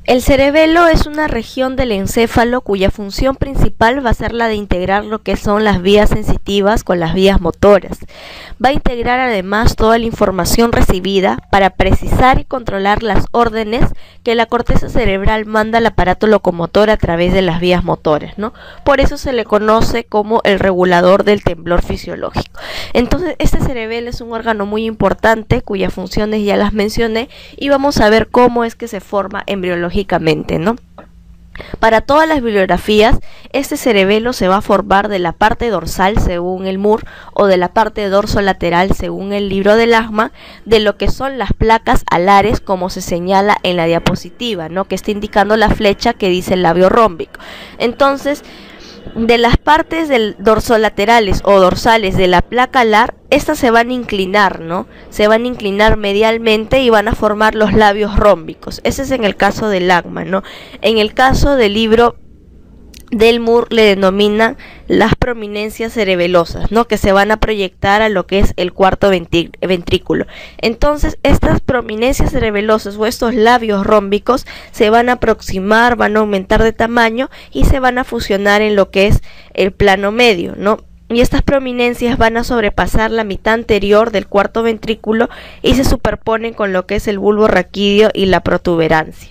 El cerebelo es una región del encéfalo cuya función principal va a ser la de integrar lo que son las vías sensitivas con las vías motoras. Va a integrar además toda la información recibida para precisar y controlar las órdenes que la corteza cerebral manda al aparato locomotor a través de las vías motoras, ¿no? Por eso se le conoce como el regulador del temblor fisiológico. Entonces, este cerebelo es un órgano muy importante cuyas funciones ya las mencioné y vamos a ver cómo es que se forma embriológicamente, ¿no? Para todas las bibliografías, este cerebelo se va a formar de la parte dorsal según el Moore o de la parte dorsolateral según el libro del Lachman, de lo que son las placas alares como se señala en la diapositiva, ¿no? Que está indicando la flecha que dice el labio rómbico. Entonces, de las partes dorsolaterales o dorsales de la placa alar, estas se van a inclinar, ¿no? Se van a inclinar medialmente y van a formar los labios rómbicos. Ese es en el caso del Lachman, ¿no? En el caso del libro del Moore le denominan las prominencias cerebelosas, ¿no? Que se van a proyectar a lo que es el cuarto ventrículo. Entonces, estas prominencias cerebelosas o estos labios rómbicos se van a aproximar, van a aumentar de tamaño y se van a fusionar en lo que es el plano medio, ¿no? Y estas prominencias van a sobrepasar la mitad anterior del cuarto ventrículo y se superponen con lo que es el bulbo raquídeo y la protuberancia.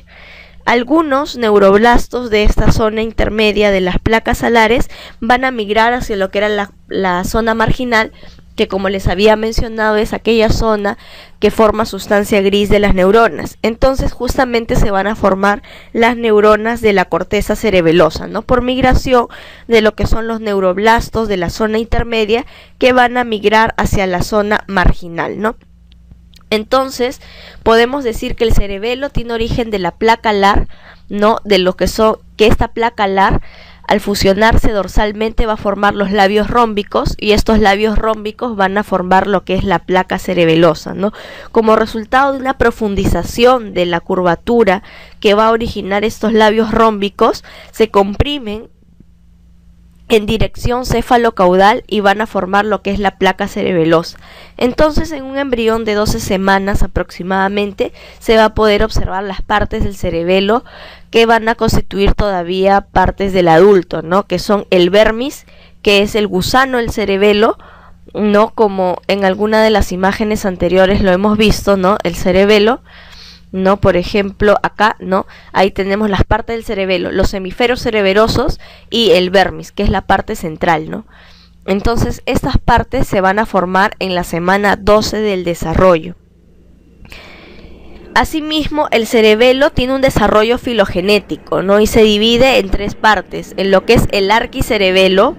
Algunos neuroblastos de esta zona intermedia de las placas alares van a migrar hacia lo que era la zona marginal, que como les había mencionado es aquella zona que forma sustancia gris de las neuronas. Entonces justamente se van a formar las neuronas de la corteza cerebelosa, ¿no? Por migración de lo que son los neuroblastos de la zona intermedia que van a migrar hacia la zona marginal, ¿no? Entonces, podemos decir que el cerebelo tiene origen de la placa alar, ¿no? De lo que esta placa alar, al fusionarse dorsalmente, va a formar los labios rómbicos y estos labios rómbicos van a formar lo que es la placa cerebelosa, ¿no? Como resultado de una profundización de la curvatura que va a originar estos labios rómbicos, se comprimen en dirección céfalo-caudal y van a formar lo que es la placa cerebelosa. Entonces, en un embrión de 12 semanas aproximadamente, se va a poder observar las partes del cerebelo que van a constituir todavía partes del adulto, ¿no? Que son el vermis, que es el gusano del cerebelo, ¿no? Como en alguna de las imágenes anteriores lo hemos visto, ¿no? El cerebelo, ¿no? Por ejemplo, acá, ¿no? Ahí tenemos las partes del cerebelo, los hemisferios cerebelosos y el vermis, que es la parte central, ¿no? Entonces, estas partes se van a formar en la semana 12 del desarrollo. Asimismo, el cerebelo tiene un desarrollo filogenético, ¿no? Y se divide en tres partes, en lo que es el arquicerebelo,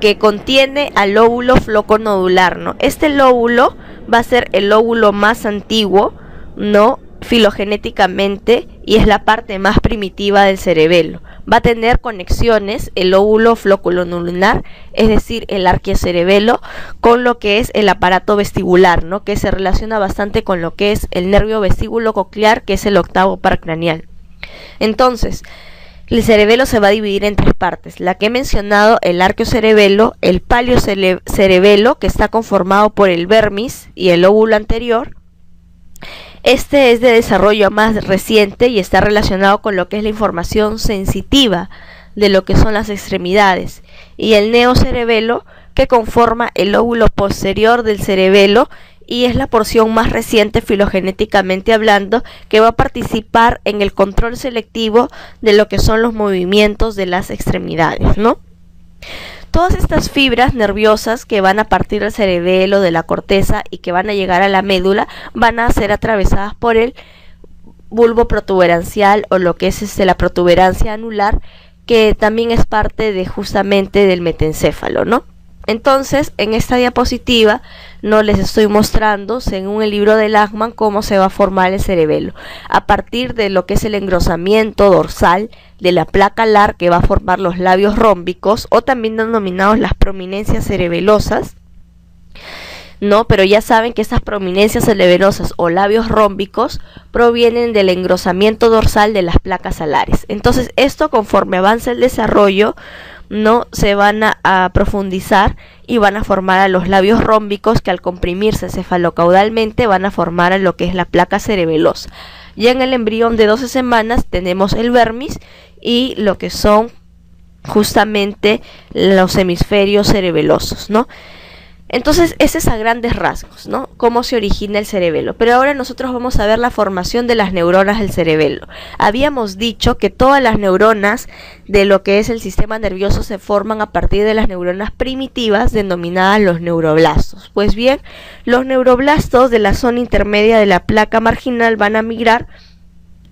que contiene al lóbulo floconodular, ¿no? Este lóbulo va a ser el lóbulo más antiguo, ¿no? Filogenéticamente, y es la parte más primitiva del cerebelo. Va a tener conexiones el lóbulo floculonular, es decir, el arquiocerebelo, con lo que es el aparato vestibular, ¿no? Que se relaciona bastante con lo que es el nervio vestíbulo coclear, que es el octavo par craneal. Entonces, el cerebelo se va a dividir en tres partes, la que he mencionado, el arquiocerebelo, el paliocerebelo, que está conformado por el vermis y el lóbulo anterior. Este es de desarrollo más reciente y está relacionado con lo que es la información sensitiva de lo que son las extremidades, y el neocerebelo, que conforma el lóbulo posterior del cerebelo y es la porción más reciente filogenéticamente hablando, que va a participar en el control selectivo de lo que son los movimientos de las extremidades, ¿no? Todas estas fibras nerviosas que van a partir del cerebelo, de la corteza y que van a llegar a la médula, van a ser atravesadas por el bulbo protuberancial o lo que es la protuberancia anular, que también es parte de justamente del metencéfalo, ¿no? Entonces, en esta diapositiva no les estoy mostrando, según el libro de Lachman, cómo se va a formar el cerebelo. A partir de lo que es el engrosamiento dorsal de la placa alar, que va a formar los labios rómbicos, o también denominados las prominencias cerebelosas, ¿no? Pero ya saben que estas prominencias cerebelosas o labios rómbicos provienen del engrosamiento dorsal de las placas alares. Entonces, esto, conforme avanza el desarrollo, no se van a profundizar y van a formar a los labios rómbicos, que al comprimirse cefalocaudalmente van a formar a lo que es la placa cerebelosa. Ya en el embrión de 12 semanas tenemos el vermis y lo que son justamente los hemisferios cerebelosos, ¿no? Entonces, ese es a grandes rasgos, ¿no? Cómo se origina el cerebelo. Pero ahora nosotros vamos a ver la formación de las neuronas del cerebelo. Habíamos dicho que todas las neuronas de lo que es el sistema nervioso se forman a partir de las neuronas primitivas denominadas los neuroblastos. Pues bien, los neuroblastos de la zona intermedia de la placa marginal van a migrar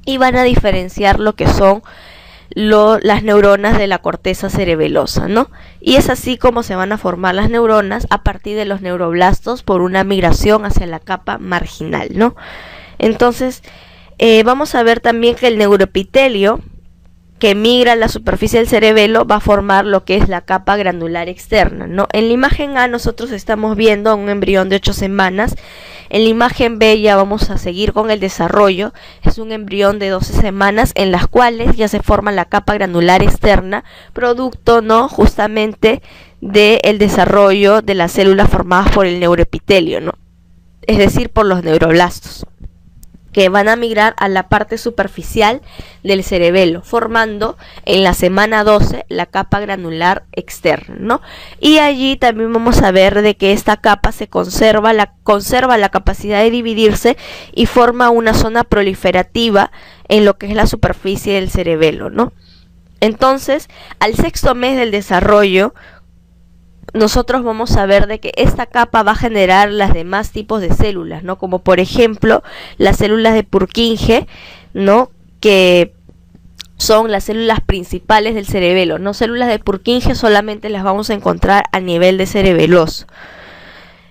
y van a diferenciar lo que son las neuronas de la corteza cerebelosa, ¿no? Y es así como se van a formar las neuronas a partir de los neuroblastos por una migración hacia la capa marginal, ¿no? Entonces, vamos a ver también que el neuroepitelio que migra a la superficie del cerebelo va a formar lo que es la capa granular externa, ¿no? En la imagen A nosotros estamos viendo un embrión de 8 semanas. En la imagen B ya vamos a seguir con el desarrollo. Es un embrión de 12 semanas en las cuales ya se forma la capa granular externa, producto, ¿no?, justamente del desarrollo de las células formadas por el neuroepitelio, ¿no?, es decir, por los neuroblastos, que van a migrar a la parte superficial del cerebelo, formando en la semana 12 la capa granular externa, ¿no? Y allí también vamos a ver de que esta capa se conserva la capacidad de dividirse y forma una zona proliferativa en lo que es la superficie del cerebelo, ¿no? Entonces, al 6º mes del desarrollo, nosotros vamos a ver de que esta capa va a generar las demás tipos de células, ¿no? Como por ejemplo las células de Purkinje, ¿no?, que son las células principales del cerebelo, ¿no? Células de Purkinje solamente las vamos a encontrar a nivel de cerebeloso.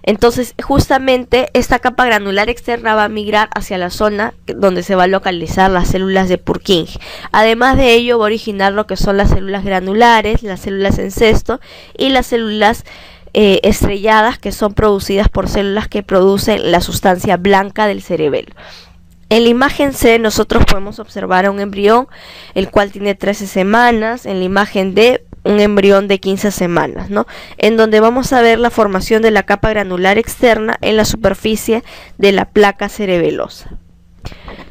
Entonces, justamente esta capa granular externa va a migrar hacia la zona donde se va a localizar las células de Purkinje. Además de ello, va a originar lo que son las células granulares, las células en cesto y las células estrelladas, que son producidas por células que producen la sustancia blanca del cerebelo. En la imagen C nosotros podemos observar a un embrión, el cual tiene 13 semanas. En la imagen D, un embrión de 15 semanas, ¿no?, en donde vamos a ver la formación de la capa granular externa en la superficie de la placa cerebelosa.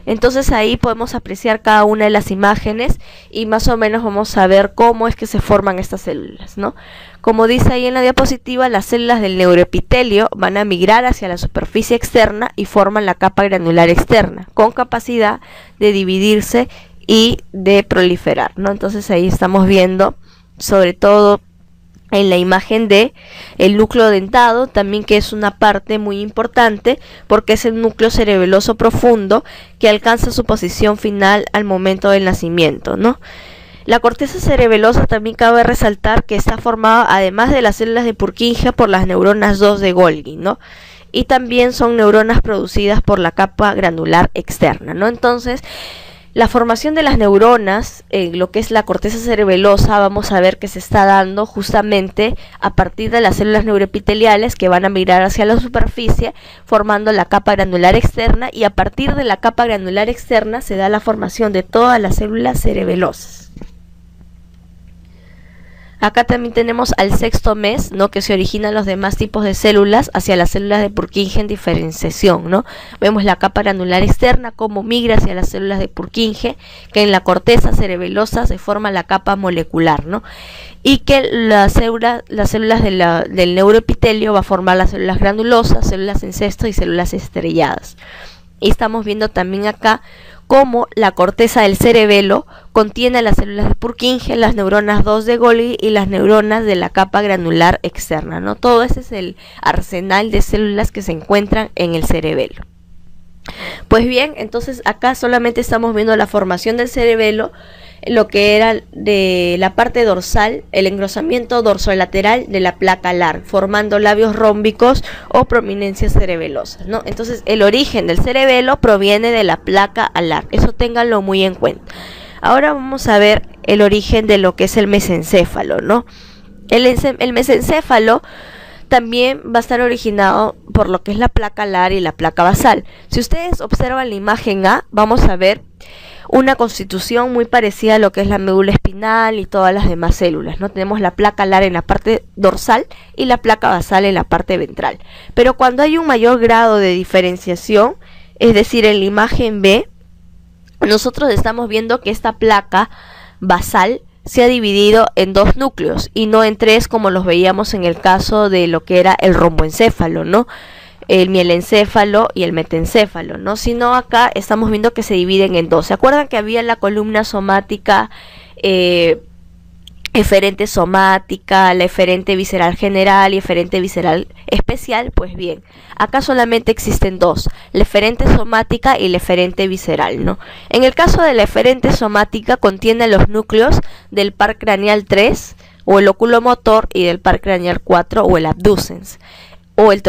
Entonces ahí podemos apreciar cada una de las imágenes y más o menos vamos a ver cómo es que se forman estas células, ¿no? Como dice ahí en la diapositiva, las células del neuroepitelio van a migrar hacia la superficie externa y forman la capa granular externa, con capacidad de dividirse y de proliferar, ¿no? Entonces ahí estamos viendo, sobre todo en la imagen D, el núcleo dentado, también, que es una parte muy importante porque es el núcleo cerebeloso profundo que alcanza su posición final al momento del nacimiento, ¿no? La corteza cerebelosa también cabe resaltar que está formada, además de las células de Purkinje, por las neuronas 2 de Golgi, ¿no? Y también son neuronas producidas por la capa granular externa, ¿no? Entonces, la formación de las neuronas en lo que es la corteza cerebelosa, vamos a ver que se está dando justamente a partir de las células neuroepiteliales que van a migrar hacia la superficie, formando la capa granular externa, y a partir de la capa granular externa se da la formación de todas las células cerebelosas. Acá también tenemos al 6º mes, ¿no?, que se originan los demás tipos de células hacia las células de Purkinje en diferenciación, ¿no? Vemos la capa granular externa como migra hacia las células de Purkinje, que en la corteza cerebelosa se forma la capa molecular, ¿no? Y que las células del neuroepitelio va a formar las células granulosas, células en cesto y células estrelladas. Y estamos viendo también acá cómo la corteza del cerebelo contiene las células de Purkinje, las neuronas 2 de Golgi y las neuronas de la capa granular externa, ¿no? Todo ese es el arsenal de células que se encuentran en el cerebelo. Pues bien, entonces acá solamente estamos viendo la formación del cerebelo, lo que era de la parte dorsal, el engrosamiento dorsolateral de la placa alar, formando labios rómbicos o prominencias cerebelosas, ¿no? Entonces el origen del cerebelo proviene de la placa alar, eso ténganlo muy en cuenta. Ahora vamos a ver el origen de lo que es el mesencéfalo, ¿no? El mesencéfalo también va a estar originado por lo que es la placa alar y la placa basal. Si ustedes observan la imagen A, vamos a ver una constitución muy parecida a lo que es la médula espinal y todas las demás células, ¿no? Tenemos la placa alar en la parte dorsal y la placa basal en la parte ventral. Pero cuando hay un mayor grado de diferenciación, es decir, en la imagen B, nosotros estamos viendo que esta placa basal se ha dividido en dos núcleos y no en tres como los veíamos en el caso de lo que era el romboencéfalo, ¿no? El mielencéfalo y el metencéfalo, ¿no? Sino acá estamos viendo que se dividen en dos. ¿Se acuerdan que había la columna somática eferente somática, la eferente visceral general y eferente visceral especial? Pues bien, acá solamente existen dos, la eferente somática y la eferente visceral, ¿no? En el caso de la eferente somática contiene los núcleos del par craneal 3 o el oculomotor y del par craneal 4 o el abducens, o el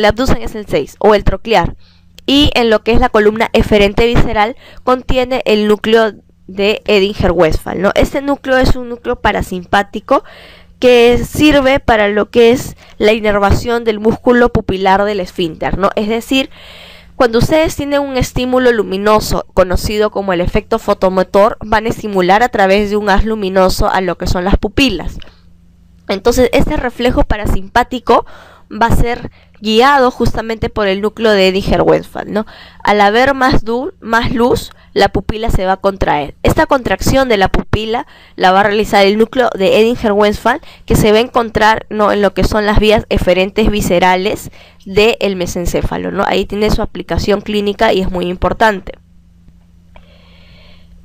abducens es el 6, o el troclear. Y en lo que es la columna eferente visceral contiene el núcleo de Edinger-Westphal, ¿no? Este núcleo es un núcleo parasimpático que sirve para lo que es la inervación del músculo pupilar del esfínter, ¿no? Es decir, cuando ustedes tienen un estímulo luminoso conocido como el efecto fotomotor, van a estimular a través de un haz luminoso a lo que son las pupilas. Entonces este reflejo parasimpático va a ser guiado justamente por el núcleo de Edinger-Westphal, ¿no? Al haber más luz, la pupila se va a contraer. Esta contracción de la pupila la va a realizar el núcleo de Edinger-Westphal, que se va a encontrar, ¿no?, en lo que son las vías eferentes viscerales del mesencéfalo, ¿no? Ahí tiene su aplicación clínica y es muy importante.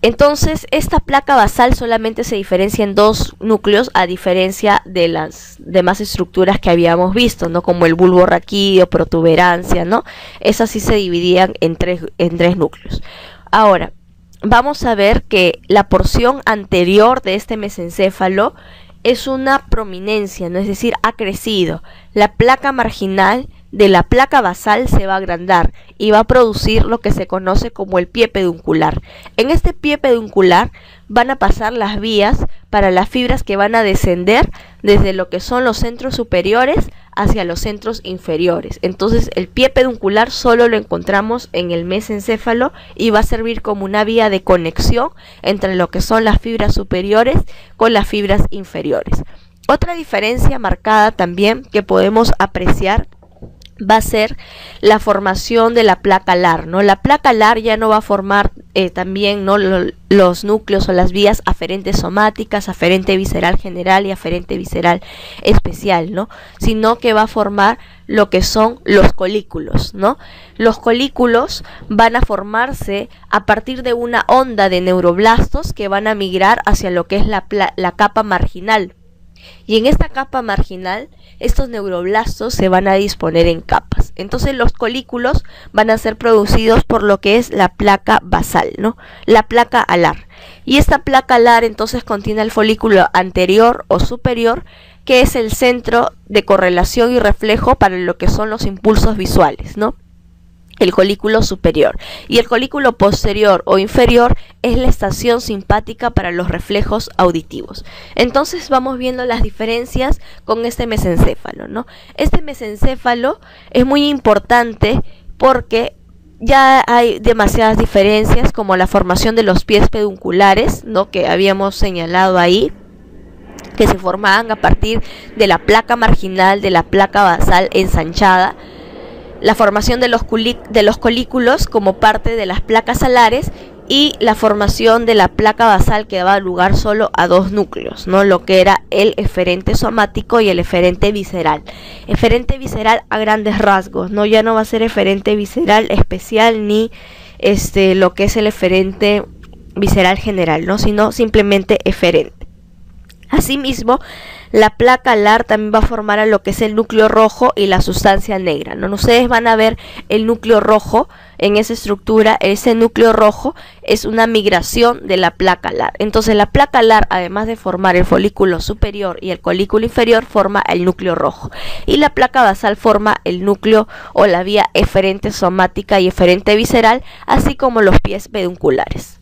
Entonces, esta placa basal solamente se diferencia en dos núcleos, a diferencia de las demás estructuras que habíamos visto, ¿no? Como el bulbo raquídeo, protuberancia, ¿no? Esas sí se dividían en tres núcleos. Ahora, vamos a ver que la porción anterior de este mesencéfalo es una prominencia, ¿no? Es decir, ha crecido. La placa marginal de la placa basal se va a agrandar y va a producir lo que se conoce como el pie peduncular. En este pie peduncular van a pasar las vías para las fibras que van a descender desde lo que son los centros superiores hacia los centros inferiores. Entonces el pie peduncular solo lo encontramos en el mesencéfalo y va a servir como una vía de conexión entre lo que son las fibras superiores con las fibras inferiores. Otra diferencia marcada también que podemos apreciar va a ser la formación de la placa alar, ¿no? La placa alar ya no va a formar también, ¿no?, los núcleos o las vías aferentes somáticas, aferente visceral general y aferente visceral especial, ¿no? Sino que va a formar lo que son los colículos, ¿no? Los colículos van a formarse a partir de una onda de neuroblastos que van a migrar hacia lo que es la capa marginal. Y en esta capa marginal, estos neuroblastos se van a disponer en capas. Entonces los colículos van a ser producidos por lo que es la placa basal, ¿no? La placa alar. Y esta placa alar entonces contiene el folículo anterior o superior, que es el centro de correlación y reflejo para lo que son los impulsos visuales, ¿no? El colículo superior, y el colículo posterior o inferior es la estación simpática para los reflejos auditivos. Entonces vamos viendo las diferencias con este mesencéfalo, ¿no? Este mesencéfalo es muy importante porque ya hay demasiadas diferencias, como la formación de los pies pedunculares, ¿no?, que habíamos señalado ahí, que se formaban a partir de la placa marginal de la placa basal ensanchada, la formación de los colículos como parte de las placas alares y la formación de la placa basal, que daba lugar solo a dos núcleos, ¿no?, lo que era el eferente somático y el eferente visceral. Eferente visceral a grandes rasgos, ¿no? Ya no va a ser eferente visceral especial ni lo que es el eferente visceral general, ¿no?, sino simplemente eferente. Asimismo, la placa alar también va a formar a lo que es el núcleo rojo y la sustancia negra, ¿no? Ustedes van a ver el núcleo rojo en esa estructura. Ese núcleo rojo es una migración de la placa alar. Entonces la placa alar, además de formar el folículo superior y el colículo inferior, forma el núcleo rojo. Y la placa basal forma el núcleo o la vía eferente somática y eferente visceral, así como los pies pedunculares.